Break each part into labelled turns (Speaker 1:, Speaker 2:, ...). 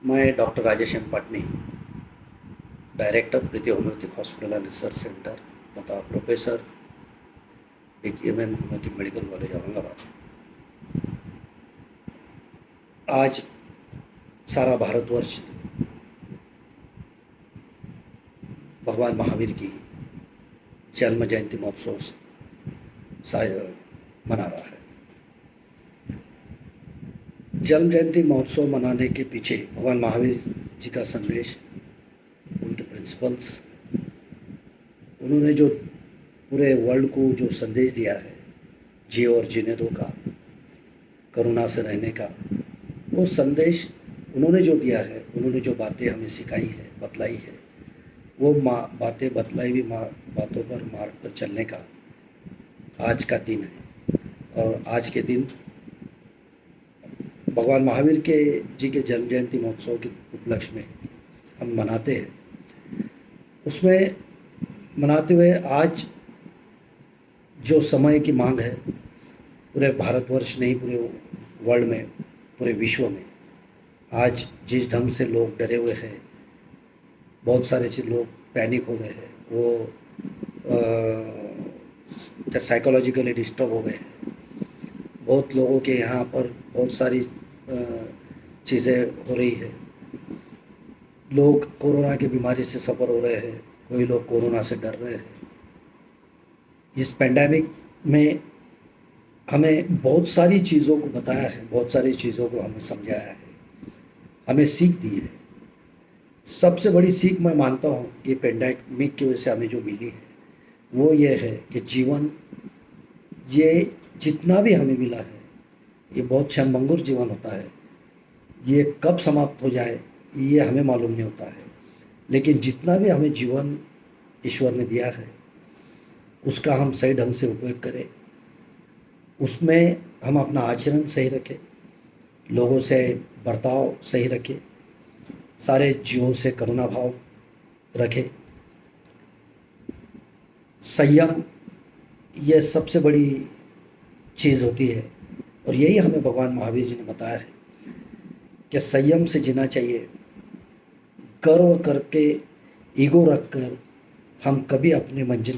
Speaker 1: मैं doctor Rajesh M Patni, director Preeti homoeopathic hospital and research centre तथा professor DKMM homoeopathic medical college Aurangabad. आज सारा भारतवर्ष भगवान महावीर की जन्म जयंती महोत्सव मना रहा है। जन्म जयंती महोत्सव मनाने के पीछे भगवान महावीर जी का संदेश, उनके प्रिंसिपल्स, उन्होंने जो पूरे वर्ल्ड को जो संदेश दिया है, जियो और जीने दो का, करुणा से रहने का, वो संदेश उन्होंने जो दिया है, उन्होंने जो बातें हमें सिखाई है, बतलाई है, वो बातें बतलाई हुई बातों पर मार्ग पर चलने का आज का दिन है। और आज के दिन भगवान महावीर के जी के जन्म जयंती महोत्सव के उपलक्ष्य में हम मनाते हैं। उसमें मनाते हुए आज जो समय की मांग है, पूरे भारतवर्ष नहीं, पूरे वर्ल्ड में, पूरे विश्व में आज जिस ढंग से लोग डरे हुए हैं, बहुत सारे लोग पैनिक हो गए हैं, वो साइकोलॉजिकली डिस्टर्ब हो गए हैं। बहुत लोगों के यहाँ पर बहुत सारी चीज़ें हो रही है। लोग कोरोना की बीमारी से सफ़र हो रहे हैं, कोई लोग कोरोना से डर रहे हैं। इस पेंडेमिक में हमें बहुत सारी चीज़ों को बताया है, बहुत सारी चीज़ों को हमें समझाया है, हमें सीख दी है। सबसे बड़ी सीख मैं मानता हूँ कि पेंडेमिक की वजह से हमें जो मिली है वो ये है कि जीवन, ये जितना भी हमें मिला है, ये बहुत क्षणभंगुर जीवन होता है। ये कब समाप्त हो जाए ये हमें मालूम नहीं होता है। लेकिन जितना भी हमें जीवन ईश्वर ने दिया है, उसका हम सही ढंग से उपयोग करें, उसमें हम अपना आचरण सही रखें, लोगों से बर्ताव सही रखें, सारे जीवों से करुणा भाव रखें। संयम ये सबसे बड़ी चीज़ होती है, और यही हमें भगवान महावीर जी ने बताया है कि संयम से जीना चाहिए। गर्व करके, ईगो रखकर हम कभी अपने मंजिल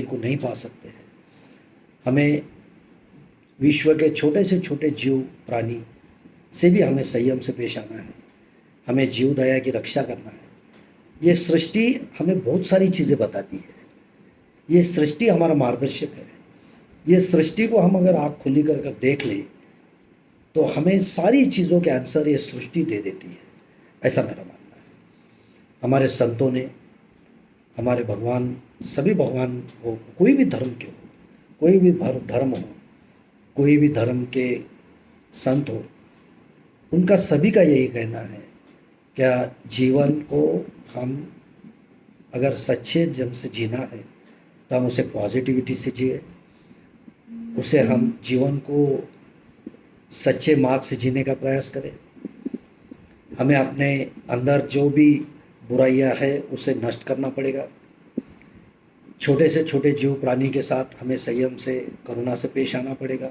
Speaker 1: को नहीं पा सकते हैं। हमें विश्व के छोटे से छोटे जीव प्राणी से भी हमें संयम से पेश आना है। हमें जीव दया की रक्षा करना है। ये सृष्टि हमें बहुत सारी चीज़ें बताती है। ये सृष्टि हमारा मार्गदर्शक है। ये सृष्टि को हम अगर आँख खुली कर देख लें तो हमें सारी चीज़ों के आंसर ये सृष्टि दे देती है, ऐसा मेरा मानना है। हमारे संतों ने, हमारे भगवान, सभी भगवान हो, कोई भी धर्म के हो, कोई भी धर्म हो, कोई भी धर्म के संत हो, उनका सभी का यही कहना है, क्या जीवन को हम अगर सच्चे ढंग से जीना है तो हम उसे पॉजिटिविटी से जिए, उसे हम जीवन को सच्चे मार्ग से जीने का प्रयास करें। हमें अपने अंदर जो भी बुराइयां है उसे नष्ट करना पड़ेगा। छोटे से छोटे जीव प्राणी के साथ हमें संयम से, करुणा से पेश आना पड़ेगा।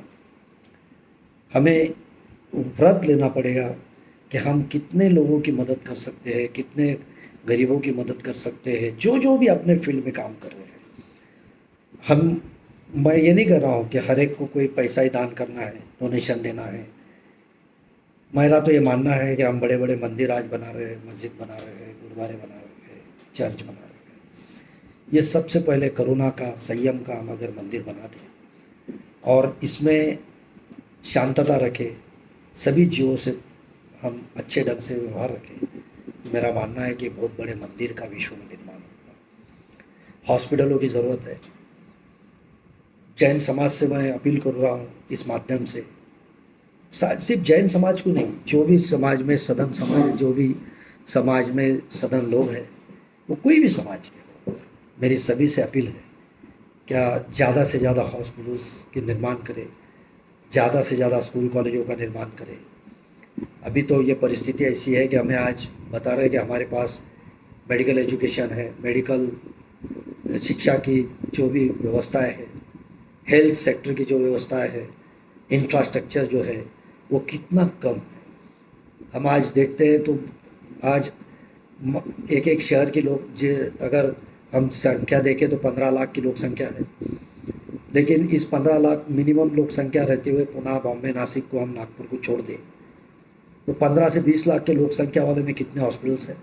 Speaker 1: हमें व्रत लेना पड़ेगा कि हम कितने लोगों की मदद कर सकते हैं, कितने गरीबों की मदद कर सकते हैं, जो भी अपने फील्ड में काम कर रहे हैं। मैं ये नहीं कर रहा हूँ कि हर एक को कोई पैसा ही दान करना है, डोनेशन देना है। मेरा तो ये मानना है कि हम बड़े बड़े मंदिर आज बना रहे हैं, मस्जिद बना रहे हैं, गुरुद्वारे बना रहे हैं, चर्च बना रहे हैं। ये सबसे पहले करुणा का, संयम का हम अगर मंदिर बना दें और इसमें शांतता रखें, सभी जीवों से हम अच्छे ढंग से व्यवहार रखें, मेरा मानना है कि बहुत बड़े मंदिर का विश्व में निर्माण होगा। हॉस्पिटलों की ज़रूरत है। जैन समाज से मैं अपील कर रहा हूँ इस माध्यम से, सिर्फ जैन समाज को नहीं, जो भी समाज में सदन समाज, जो भी समाज में सदन लोग हैं, वो कोई भी समाज के, मेरी सभी से अपील है, क्या ज़्यादा से ज़्यादा हॉस्पिटल्स के निर्माण करें, ज़्यादा से ज़्यादा स्कूल कॉलेजों का निर्माण करें। अभी तो ये परिस्थिति ऐसी है कि हमें आज बता रहे हैं कि हमारे पास मेडिकल एजुकेशन है, मेडिकल शिक्षा की जो भी व्यवस्थाएं है, हेल्थ सेक्टर की जो व्यवस्थाएं है, इंफ्रास्ट्रक्चर जो है वो कितना कम है। हम आज देखते हैं तो आज एक एक शहर के लोग जो, अगर हम संख्या देखें तो 15 लाख की लोक संख्या है। लेकिन इस 15 लाख मिनिमम लोक संख्या रहते हुए पुणे, बॉम्बे, नासिक को हम नागपुर को छोड़ दें तो 15 से 20 लाख के लोक संख्या वाले में कितने हॉस्पिटल्स हैं?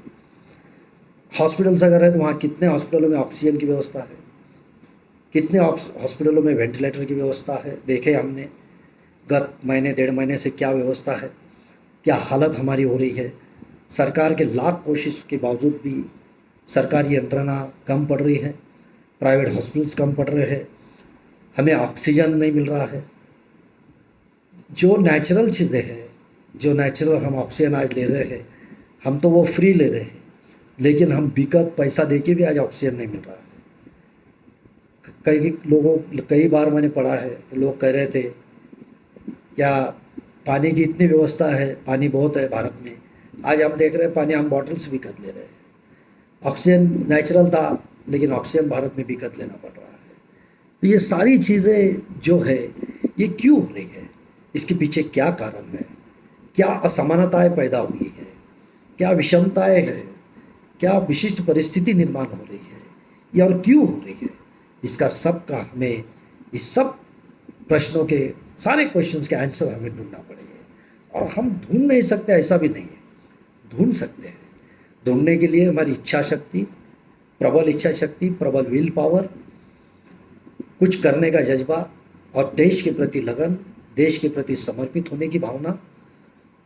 Speaker 1: हॉस्पिटल्स अगर है तो वहाँ कितने हॉस्पिटलों में ऑक्सीजन की व्यवस्था है? कितने हॉस्पिटलों में वेंटिलेटर की व्यवस्था है? देखे हमने गत महीने 1.5 महीने से क्या व्यवस्था है, क्या हालत हमारी हो रही है। सरकार के लाख कोशिश के बावजूद भी सरकारी यंत्रणा कम पड़ रही है, प्राइवेट हॉस्पिटल्स कम पड़ रहे हैं, हमें ऑक्सीजन नहीं मिल रहा है। जो नेचुरल चीज़ें हैं, जो नेचुरल हम ऑक्सीजन आज ले रहे हैं, हम तो वो फ्री ले रहे हैं, लेकिन हम बिकट पैसा देके भी आज ऑक्सीजन नहीं मिल रहा है। कई बार मैंने पढ़ा है, लोग कह रहे थे क्या पानी की इतनी व्यवस्था है, पानी बहुत है भारत में। आज हम देख रहे हैं पानी हम बॉटल से बिकट ले रहे हैं। ऑक्सीजन नेचुरल था, लेकिन ऑक्सीजन भारत में बिकट लेना पड़ रहा है। तो ये सारी चीज़ें जो है ये क्यों हो रही है, इसके पीछे क्या कारण है, क्या असमानताएं पैदा हुई है, क्या विषमताएं हैं, क्या विशिष्ट परिस्थिति निर्माण हो रही है, ये और क्यों हो रही है, इसका सब का हमें इस सब प्रश्नों के सारे क्वेश्चंस के आंसर हमें ढूंढना पड़ेगा। और हम ढूंढ नहीं सकते ऐसा भी नहीं है, ढूंढ सकते हैं। ढूंढने के लिए हमारी इच्छा शक्ति, प्रबल इच्छा शक्ति, प्रबल विल पावर, कुछ करने का जज्बा और देश के प्रति लगन, देश के प्रति समर्पित होने की भावना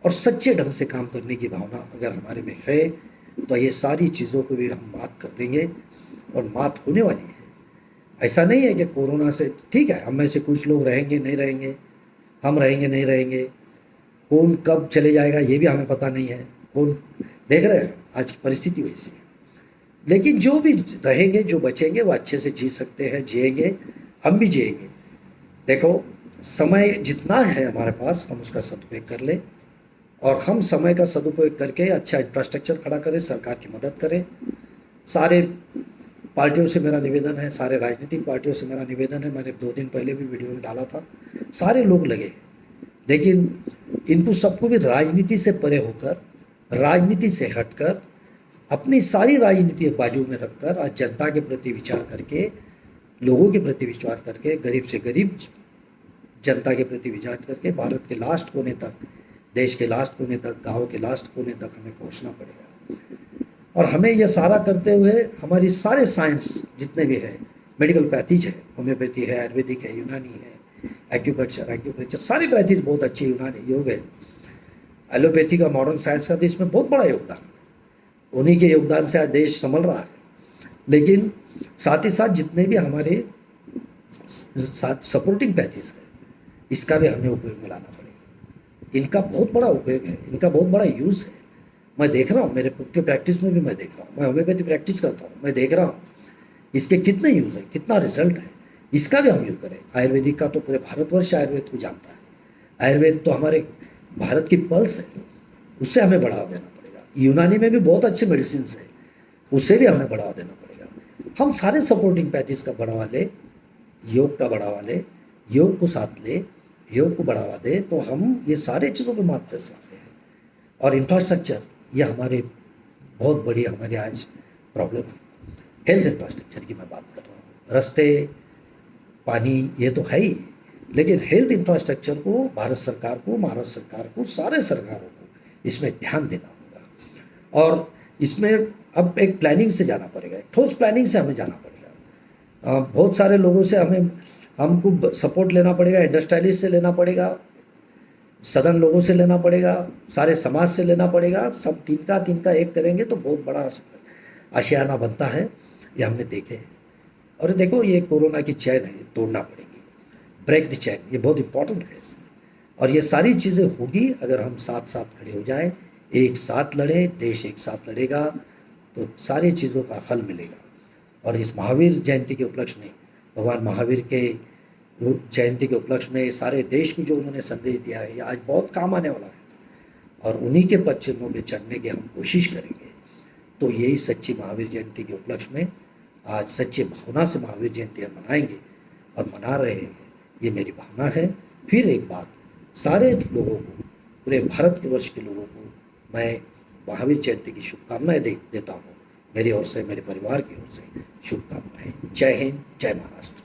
Speaker 1: और सच्चे ढंग से काम करने की भावना अगर हमारे में है तो ये सारी चीज़ों को भी हम मात कर देंगे और मात होने वाली है। ऐसा नहीं है कि कोरोना से ठीक है हम में से कुछ लोग रहेंगे नहीं रहेंगे, हम रहेंगे नहीं रहेंगे, कौन कब चले जाएगा ये भी हमें पता नहीं है, कौन देख रहे हैं आज की परिस्थिति वैसी है। लेकिन जो भी रहेंगे, जो बचेंगे वो अच्छे से जी सकते हैं, जिएंगे, हम भी जिएंगे। देखो समय जितना है हमारे पास हम उसका सदुपयोग कर लें और हम समय का सदुपयोग करके अच्छा इंफ्रास्ट्रक्चर खड़ा करें, सरकार की मदद करें। सारे पार्टियों से मेरा निवेदन है, सारे राजनीतिक पार्टियों से मेरा निवेदन है, मैंने 2 दिन पहले भी वीडियो में डाला था, सारे लोग लगे हैं। लेकिन इनको सबको भी राजनीति से परे होकर, राजनीति से हटकर, अपनी सारी राजनीति बाजू में रखकर आज जनता के प्रति विचार करके, लोगों के प्रति विचार करके, गरीब से गरीब जनता के प्रति विचार करके भारत के लास्ट कोने तक, देश के लास्ट कोने तक, गाँव के लास्ट कोने तक हमें पहुँचना पड़ेगा। और हमें यह सारा करते हुए हमारी सारे साइंस जितने भी है, मेडिकल पैथीज है, होम्योपैथी है, आयुर्वेदिक है, यूनानी है, एक्यूप्रेशर, सारी पैथीज बहुत अच्छी, यूनानी योग है, एलोपैथी का, मॉडर्न साइंस का, तो इसमें बहुत बड़ा योगदान है। उन्हीं के योगदान से आज देश संभल रहा है। लेकिन साथ ही साथ जितने भी हमारे साथ सपोर्टिंग पैथीज है, इसका भी हमें उपयोग में लाना पड़ेगा। इनका बहुत बड़ा उपयोग है, इनका बहुत बड़ा यूज़ है। मैं देख रहा हूँ, मेरे के प्रैक्टिस में भी मैं देख रहा हूँ, मैं होम्योपैथी प्रैक्टिस करता हूँ, मैं देख रहा हूँ इसके कितने यूज़ है, कितना रिजल्ट है, इसका भी हम यूज़ करें। आयुर्वेदिक का तो पूरे भारतवर्ष आयुर्वेद को जानता है, आयुर्वेद तो हमारे भारत की पल्स है, उससे हमें बढ़ावा देना पड़ेगा। यूनानी में भी बहुत अच्छे मेडिसिन है, उससे भी हमें बढ़ावा देना पड़ेगा। हम सारे सपोर्टिंग पैथीज का बढ़ावा ले, योग का बढ़ावा ले, योग को साथ ले, योग को बढ़ावा दे, तो हम ये सारे चीज़ों को मात कर सकते हैं। और इंफ्रास्ट्रक्चर ये हमारे बहुत बड़ी हमारे आज प्रॉब्लम है। हेल्थ इंफ्रास्ट्रक्चर की मैं बात कर रहा हूँ, रास्ते, पानी ये तो है ही, लेकिन हेल्थ इंफ्रास्ट्रक्चर को भारत सरकार को, महाराष्ट्र सरकार को, सारे सरकारों को इसमें ध्यान देना होगा। और इसमें अब एक प्लानिंग से जाना पड़ेगा, एक ठोस प्लानिंग से हमें जाना पड़ेगा। बहुत सारे लोगों से हमको सपोर्ट लेना पड़ेगा, इंडस्ट्रियलिस्ट से लेना पड़ेगा, सदन लोगों से लेना पड़ेगा, सारे समाज से लेना पड़ेगा। सब तीन का एक करेंगे तो बहुत बड़ा आशियाना बनता है, ये हमने देखे हैं। और देखो ये कोरोना की चैन है, तोड़ना पड़ेगी, ब्रेक द चैन, ये बहुत इंपॉर्टेंट है इसमें। और ये सारी चीज़ें होगी अगर हम साथ साथ खड़े हो जाएं, एक साथ लड़ें, देश एक साथ लड़ेगा तो सारी चीज़ों का फल मिलेगा। और इस महावीर जयंती के उपलक्ष्य में, भगवान महावीर के जयंती के उपलक्ष्य में सारे देश को जो उन्होंने संदेश दिया है, ये आज बहुत काम आने वाला है। और उन्हीं के पद चिन्हों पर चढ़ने की हम कोशिश करेंगे। तो यही सच्ची महावीर जयंती के उपलक्ष्य में आज सच्चे भावना से महावीर जयंती हम मनाएंगे और मना रहे हैं, ये मेरी भावना है। फिर एक बात, सारे लोगों को, पूरे भारत के वर्ष के लोगों को मैं महावीर जयंती की शुभकामनाएं देता हूँ। मेरी ओर से, मेरे परिवार की ओर से शुभकामनाएं। जय हिंद, जय महाराष्ट्र।